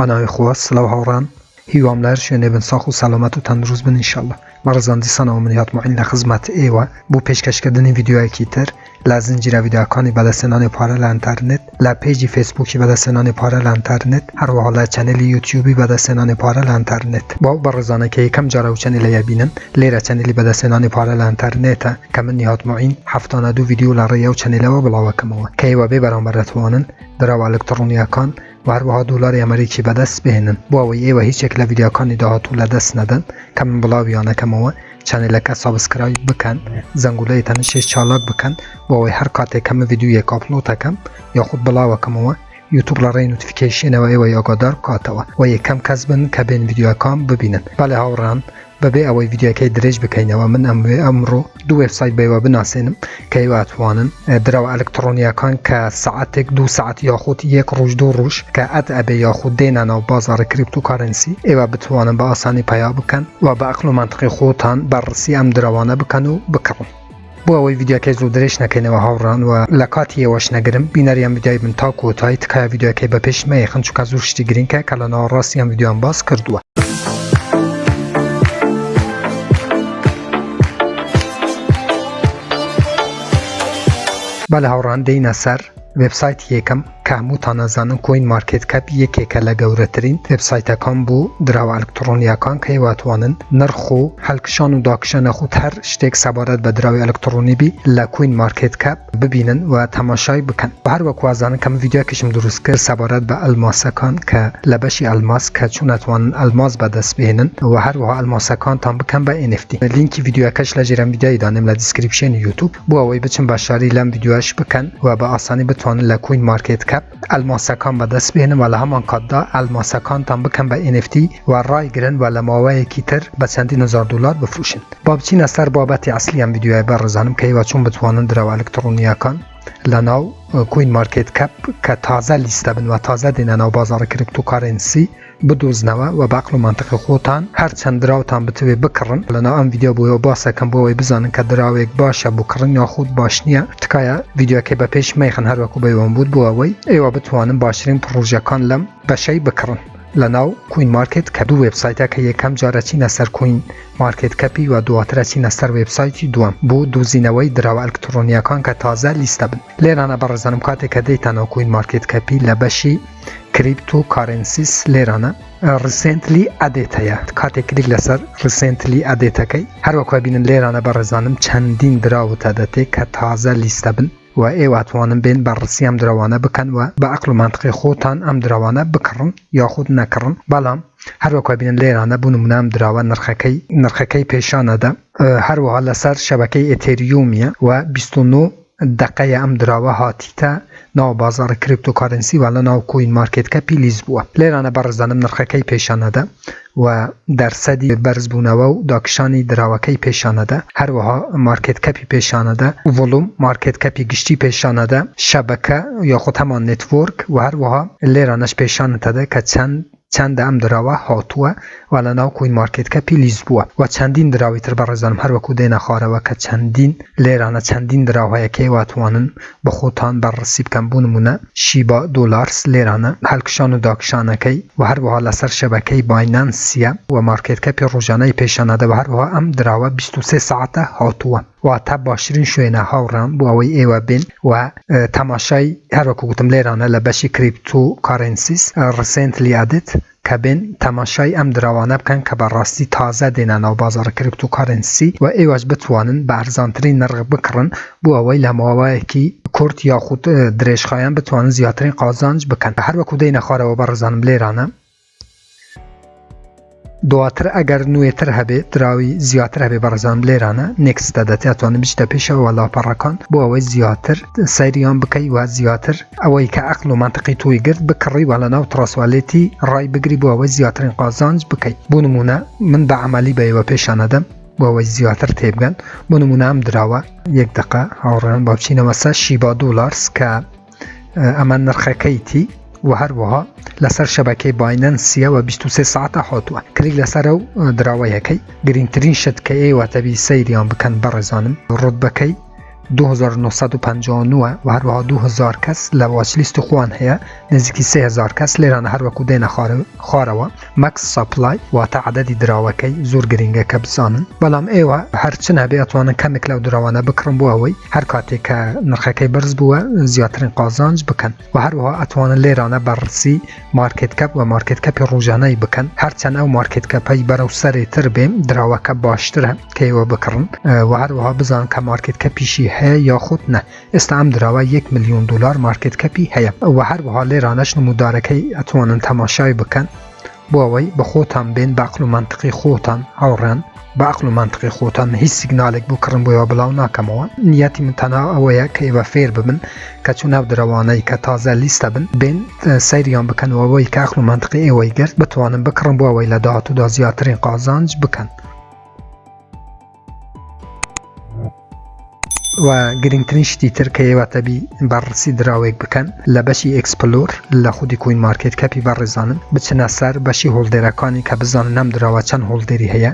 منای خواست لو هوران هیوام لرش نبن ساخ و سلامت و تندروز بن انشالله. مرزان دیسان آمنیات معین لخدمت ایوا بو پیشکش کردن ویدیوهای کیتر لازنجیر ویدیوکانی بعد سنان پاره لانترنت لا پیجی فیسبوکی بعد سنان پاره لانترنت هر وحالا چنل یوتیوبی بعد سنان پاره لانترنت با برزانه که کم جارو چنل یبینن لیره چنلی بعد سنان پاره لانترنت کم نیات معین 72 ویدیو لاره و چنل و بلاوه کموه که ایوا بی برام براتوانن درو الکترونیکان و هر وها دلار امریکی به دست بهنن با وی و هیچ یک ویدیوکانی دهاتو لدست ندن کم بلاویانه کموه چنل که سابسکرایب بکن زنگوله تنشش چالاک بکن با هر کات کم ویدیو یک آپلود کم یا خود بلاو کموه یوتیوب لاره نوتیفیکیشن و ایوای آگادار کاتوا و یکم کسبن که بین ویدیو کام ببینن بله هاوران ببی اوی ویدیو که درج بکنه و من امرو دو وبسایت بیوا بناسینم که ایوا توانن درو الکترونیکان که ساعتک 2 ساعت یا خود یک روز 2 روز که ابی یا خود دینن و بازار کریپتوکارنسی ایوا بتوانن با آسانی پیدا بکن و با عقل و منطق خودتان بررسی ام دروانه بکن و بکرن بو اوی ویدیو که زودرش نکنه و هاوران و لکاتی واش نگرم بیناریم ویدیوی من تا کوتاه که ویدیو که به پیش میخن چون که زورشتی گرین که کلا راستی هم ویدیو باز کردوه بله هاوران دین سر وبسایت یکم که همو تانزانن کوین مارکت کپ یکی که لگورترین وبسایت کام بو درو الکترونیکان که واتوانن نرخو حلکشان و داکشان خود هر شتک سبارت به درو الکترونی بی لکوین مارکت کپ ببینن و تماشای بکن و هر وقت وازانن کم ویدیو کشم درست کرد سبارت به الماسکان که لبشی الماس که چون اتوانن الماس به دست بهنن و هر وقت الماسکان تام بکن به NFT لینک ویدیو کش لجرم ویدیوی دانم لدیسکریپشن یوتیوب بو اوی بچن باشاری لم ویدیوش بکن و به آسانی بتوانن لکوین مارکت کپ الماسکان به دست بهنن و لهمان کادا الماسکان تام بکن به NFT و رای گرن و لماوه کیتر به چندین هزار دلار بفروشن بابچین اثر بابت اصلی هم ویدیوی برزانم که و چون بتوانن درو الکترونیکان لناو کوین مارکت کپ که تازه لیسته بن و تازه دینن و بازار کریپتوکارنسی بدوزنوا و بعقل و منطق خودتان هر چند دراوتان بتوی بکرن لنا ام ویدیو بو باسه کم بو بزنن که دراو یک باشه بکرن یا خود باش نیه تکایا ویدیو که به پیش میخن هر وقت بیوان بود بو اوی ایوا بتوانن باشرین پروژه کان لم بشی بکرن لناو کوین مارکت که دو وبسایت که یکم جاره چین اثر کوین مارکت کپی و دواتر چین اثر وبسایتی دوام بو دوزینوی درو الکترونیکان که تازه لیسته بن لیرانه برزنم کاته که دیتانا کوین مارکت کپی لبشی کریپتوکارنسیس لیرانه ریسنتلی ادیتایا کاته کلیک لسر ریسنتلی ادیتا هر وقت بینن لیرانه برزنم چندین دراو تدته که تازه لیسته بن و ایوا توانن بین بررسی ام دروانه بکن و با عقل و منطق خودتان ام دروانه بکرن یا خود نکرن بلام هر وقت بینن لیرانه بونمونه ام دروانه نرخکی پیشانه ده هر وقت لسر شبکه اتریومیه و 29 دقیقه ام دراوه هاتیتا ناو بازار کریپتوکارنسی و ناو کوین مارکت کپی لیزبوه لیرانه برزانم نرخکی پیشانه ده و درصدی برز بونه و داکشانی دراوکی پیشانه ده هر وها مارکت کپی پیشانه ده ولوم مارکت کپی گشتی پیشانه ده شبکه یا خود همان نتورک و هر وها لیرانش پیشانه ده که چند ام دراوه هاتوه و لناو کوین مارکت کپی لیزبوه و چندین دراوی تر برزانم هر وکو دین خاره و که چندین لیرانه چندین دراوه که واتوانن به خودتان بررسی بکن بونمونه شیبا دولارس لیرانه هلکشان و داکشانه که و هر وها لسر شبکه بایننسیه و مارکت کپی روزانه پیشانه ده و هر وها ام دراوه 23 ساعته هاتوه و تب باشرین شوینه هاوران بو اوی ایوا بین و تماشای هر وکو گوتم لیرانه لبشی کریپتو کارنسیس ریسنتلی ادیت که بین تماشای ام دروانه بکن که برراستی تازه دینن و بازار کریپتوکارنسی و ایواج بتوانن به ارزانترین نرخ بکرن بو اوی لماوه کی کورت یا خود درش خواهیم بتوانن زیادترین قازانج بکن هر وکو دین خاره و برزانم لیرانه دواتر اگر نویتر هبه دراوی زیاتر هبه برزان لیرانه نکست دادتی اتوانه بیشتر پیشه و لا پراکان بو اوی زیاتر سیریان بکی و زیاتر اوی که عقل و منطقی توی گرد بکری و لناو تراسوالیتی رای بگری بو اوی زیاترین قازانج بکی بو نمونه من به عملی به و پیشانه دم بو اوی زیاتر تیبگن بو نمونه هم دراوه 1 دقیقه هاوران بابچینه مثلا شیبا دولارس که امان نرخکیتی و هر وها لسر شبکه بایننسیه و 23 ساعت هاتوه کلیک لسر او دراوه یکی گرینترین شد که ای و تبی سیریان بکن برزانم رتبه کی 2959 و هەروەها 2000 کەس لە واچلیستی خۆیان هەیە نزیکی 3000 کەس لێرانە هەروەکو دێنە خوارەوە ماکس ساپلای واتە عەدەدی دراوەکەی زۆر گرنگە کە بزانن بەڵام ئێوە هەرچی هەبێ ئەتوانن کەمێک لەو دراوانە بکڕن بۆ ئەوەی هەر کاتێک کە نرخەکەی بەرز بووە زیاترین قازانج بکەن و هەروەها ئەتوانن لێرانە بەڕسی مارکت کەپ و مارکت کەپی ڕۆژانەی بکەن هەرچەند ئەو مارکت کەپەی بەرەو سەرێتر بێم دراوەکە باشترە کە ئێوە بکڕن و هەروەها بزان کە مارکت کەپیشی هەیە یاخود نە ئێستا ئەم دراوە 1 ملیۆن دلار مارکت کەپی هەیە و هەروەها لێرانەش نمودارەکەی ئەتوانن تەماشای بکەن بۆ ئەوەی بە خۆتان بێن بە عەقڵ و مەنتیقی خۆتان هاوڕێن بە عەقڵ و مەنتیقی خۆتان هیچ سیگنالێک بۆ کڕن بۆیەوە بڵاو ناکەمەوە نیەتی من تەنها ئەوەیە کە ئێوە فێر ببن کە چون ئەو دراوانەی کە تازە لیستە بن بێن سەیریان بکەن و ئەوەی کە عەقڵ و مەنتیقی ئێوەی گرت بتوانن بکڕن بۆ ئەوەی لە داهاتوودا زیاترین قازانج بکەن و گرنگترین شتی تر کە ئێوە تەبی بەڕسی دراوێک بکەن لە بەشی ئێکسپلۆر لە خودی کوین مارکت کەپی بەڕێزانم بچنە سەر بەشی هۆڵدێرەکانی کە بزانن ئەم دراوە چەند هۆڵدێری هەیە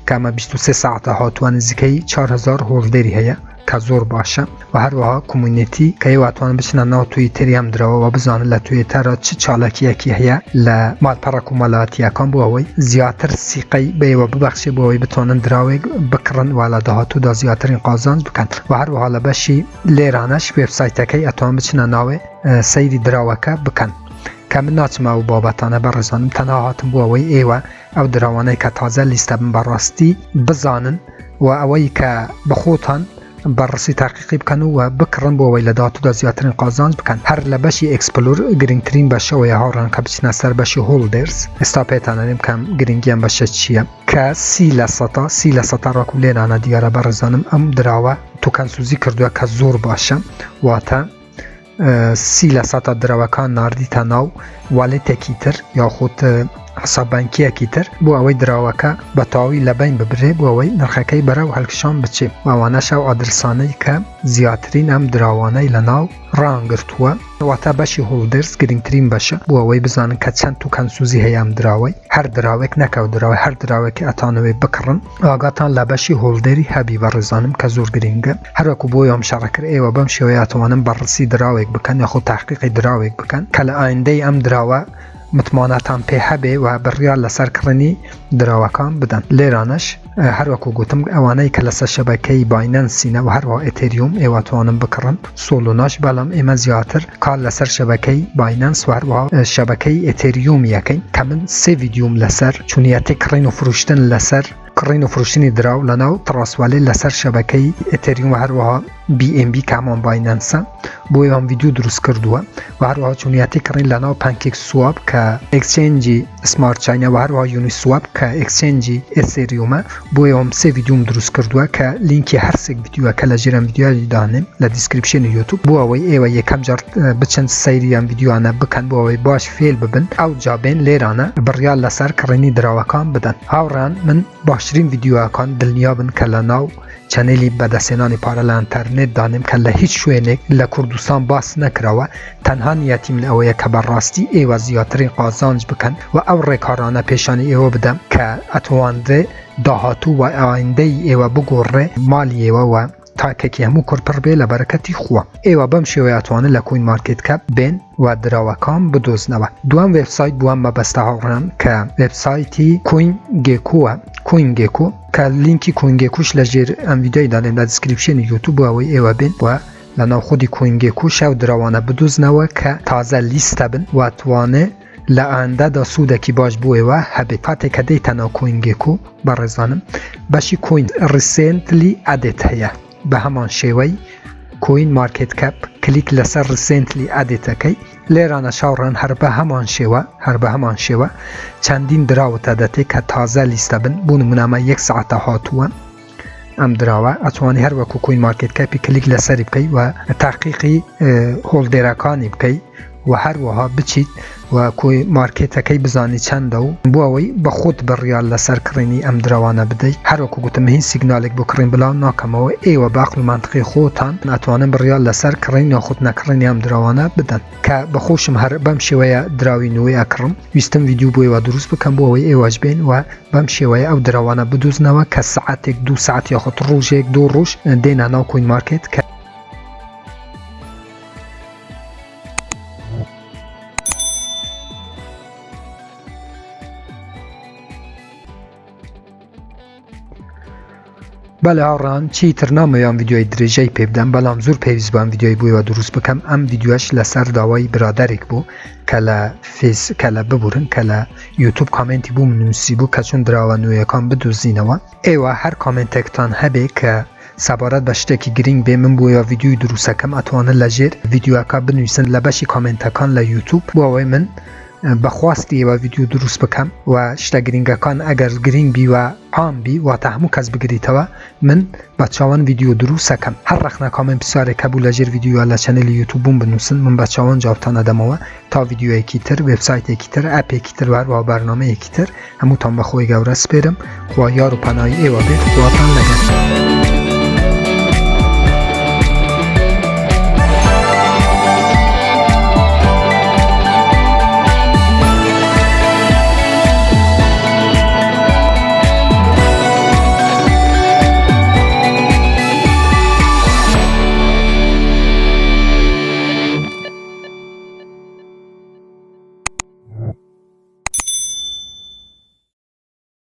کە ئەمە 23 ساعتە هاتووە نزیکەی 4000 هۆڵدێری هەیە کە زۆر باشە و هەروەها کومونیتی کە ئێواتوان بچنە ناو تویتەری ئەم دراوە بزانن لە تویتەرە چ چالاکیەکی هەیە لە ماڵپەڕە کومەڵاتیەکان بۆ ئەوەی زیاتر سیقەی بێوە ببەخشێ بۆ ئەوەی بتوانن دراوێک بکڕن و لە داهاتوودا زیاترین قازانج بکەن و هەروەها لە بەشی لێرانەش وێبسایتەکەی ئەتوان بچنە ناوێ سەیری دراوەکە بکەن کە من ناچمە و بابەتانە بەڕێزانم تەنها هاتم بۆ ئەوەی ئێوە ئەو دراوانەی کە تازە لیستە بن بەڕاستی بزانن و ئەوەی کە بەخۆتان بەڕسی تاقیقی بکەن و بکڕن بۆ ئەوەی لە داهاتوودا زیاترین قازانج بکەن هەر لە بەشی ئێکسپلۆر گرنگترین بەشەوەیە هاوڕان کە بچنە سەر بەشی هۆڵدێرز ئێستا پێتانەڵێم کەم گرنگیان بەشە چییە کە 30% ڕاکو لێرانە دیارە بەڕێزانم ئەم دراوە توکەنسوزی کردووە کە زۆر باشە واتە 30% دراوەکان ناردیتە ناو والێتێکی تر یاخود حساببانکیەکی تر بۆ ئەوەی دراوەکە بە تەواوی لەبین ببرێ بۆ ئەوەی نرخەکەی بەرەو هەڵکشان بچێ ئەوانەش ئەو ئادرسانەی کە زیاترین ئەم دراوانەی لە ناو ڕانگرتووە واتە بەشی هۆڵدێرز گرنگترین بەشە بۆ ئەوەی بزانن کە چەند توکەنسوزی هەیە ئەم دراوەی هەر دراوێک نەکەوت دراوە هەر دراوێکی ئەتانەوێ بکڕن ئاگاتان لە بەشی هۆڵدێری هەبی بەڕێزانم کە زۆر گرنگە هەروەکو بۆی ئەم شەڕەکرد ئێوە بەم شێوەیە ئەتوانن بەڕسی دراوێک بکەن یاخود تحقیقی دراوێک بکەن کە لە ئایندەی ئەم دراوە متمانەتان پێ هەبێ و بڕیار لەسەر کڕنی دراوەکان بدەن لێرانەش هەروەکو گوتم ئەوانەی کە لەسەر شەبەکەی باینەنسینە و هەروە ئێتریوم ئێوەتوانن بکڕن سۆلۆناش بەڵام ئێمە زیاتر کار لەسەر شەبەکەی باینەنس و هەروە شەبەکەی ئێتریوم یەکەین کە من 3 ڤیدیۆم لەسەر چونیەتی کڕین و فروشتن لەسەر کڕین و فروشتنی دراو لەناو تڕاسوالی لەسەر شەبەکەی ئێتریوم و هەروەها BNB کامان باینەنسە بۆی ئەم ڤیدیۆ دروست کردووە و هەروەها چونیەتی کڕین لەناو پانکێک سواب کە ئەکسچێنجی سمارت چاینە و هەروەها یونی سواب کە ئەکسچێنجی ئێتریومە بۆی ئەم 3 ڤیدیۆم دروست کردووە کە لینکی هەرسێک ڤیدیۆەکە لە ژێرم ڤیدیۆی دانێم لە دیسکریپشنی یوتیوب بۆ ئەوەی ئێوە یەکەم جار بچن سەیری ئەم ڤیدیۆانە بکەن بۆ ئەوەی باش فێل ببن ئەو جابێن لێرانە بڕیار لەسەر کڕینی دراوەکان بدەن هاوڕان من باشترین ڤیدیۆەکان دڵنیا بن کە لە ناو چەنێلی بەدەستێنانی پارە لە ئینتەرنێت دانیم کە لە هیچ شوێنێک لە کوردستان باس نەکراوە تەنها نیەتی من ئەوەیە کە بەڕاستی ئێوە زیاترین قازانج بکەن و ئەو ڕێکارانە پێشانی ئێوە بدەم کە ئەتواندێ داهاتوو و ئایندەی ئێوە بگۆڕێ مالی ئێوە و تاکێکی هەموو کورپڕ بێ لە بەرەکەتی خووە ئێوە بەم شێوەیە ئەتوانن لە کوین مارکت کەپ بێن و دراوەکان بدۆزنەوە دوام وێبسایت بووە مەبەستە هاوڕێم کە وێبسایتی کوین گێکووە کوین گێکو کە لینکی کوین گێکوش لە ژێر ئەم ڤیدیۆی دانێن لە دیسکریپشنی یوتیوب بۆ ئەوەی ئێوە بێن و لە ناو خودی کوین گێکوش ئەو دراوانە بدۆزنەوە کە تازە لیستە بن واتوانێ لە ئایندەدا سوودێکی باش بووەوە هەبێ کاتێک کە دەیتە ناو کوین گێکو بەڕێزانم بەشی کوین ریسنتلی ئەدێت هەیە بە هەمان شێوەی کوین مارکت کەپ کلیک لەسەر ریسنتلی ئەدێتەکەی لێرانە شاوڕان هەر بە هەمان شێوە چەندین دراوتە دەتێت کە تازە لیستە بن بوو نمونەمە 1 ساعتە هاتووە ئەم دراوە ئەتوانی هەروەکو کوین مارکت کەپی کلیک لەسەری بکەی و تاقیقی هۆڵدێرەکانی بکەی و هەروەها بچیت و کوی مارکێتەکەی بزانی چەندە و بۆ ئەوەی بە خۆت بڕیار لەسەر کڕینی ئەم دراوانە بدەیت هەروەکو گوتم هیچ سیگنالێک بۆ کڕین بڵاو ناکەمەوە ئێوە بە عەقڵ و مەنتیقی خۆتان ئەتوانن بڕیار لەسەر کڕین یاخود نەکڕینی ئەم دراوانە بدەن کە بەخۆشم هەر بەم شێوەیە دراوی نوێی ئەکڕم ویستم ڤیدیۆ بۆ ئێوە دروست بکەم بۆ ئەوەی ئێوەش بێن و بەم شێوەیە ئەو دراوانە بدۆزنەوە کە سەعاتێک 2 ساعت یاخود ڕۆژێک 2 ڕۆژ دێنە ناو کوین مارکت کە بەڵێ هاوڕان چیتر نامەوێم ڤیدیۆی درێژەی پێ بدەم بەڵام زۆر پێویست بووم ڤیدیۆی بۆیەوە دروست بکەم ئەم ڤیدیۆش لەسەر داوای برادێک بوو کە لە ببورن کە لە یوتیوب کامنتی بوو منووسی بوو کە چون دراوە نوێیەکان بدۆزینەوە ئێوە هەر کامنتێکتان هەبێ کە سەبارەت بە شتێکی گرنگ بێ من بۆیە ڤیدیۆی دروستەکەم ئەتوانن لەژێر ڤیدیۆەکە بنووسن لە بەشی کامنتەکان لە یوتیوب بۆ ئەوەی من بەخواستی ئێوە ڤیدیۆ دروست بکەم و شتە گرنگەکان ئەگەر گرنگ بی و عام بی واتە هەموو کەس بگریتەوە من بە چاوان ڤیدیۆ دروستەکەم هەر ڕەخنە کامنت پرسیارێک هەبوو لەژێر ڤیدیۆ لە چەنەلی یوتیوب بووم بنووسن من بە چاوان جوابتان ئەدەمەوە تا ڤیدیۆیەکی تر وێبسایتێکی تر ئەپێکی تر هەروەها بەرنامەیەکی تر هەمووتان بەخۆی گەورە سپێرم خوا یار و پەنای ئێوە بێت خواتان لەگەڵ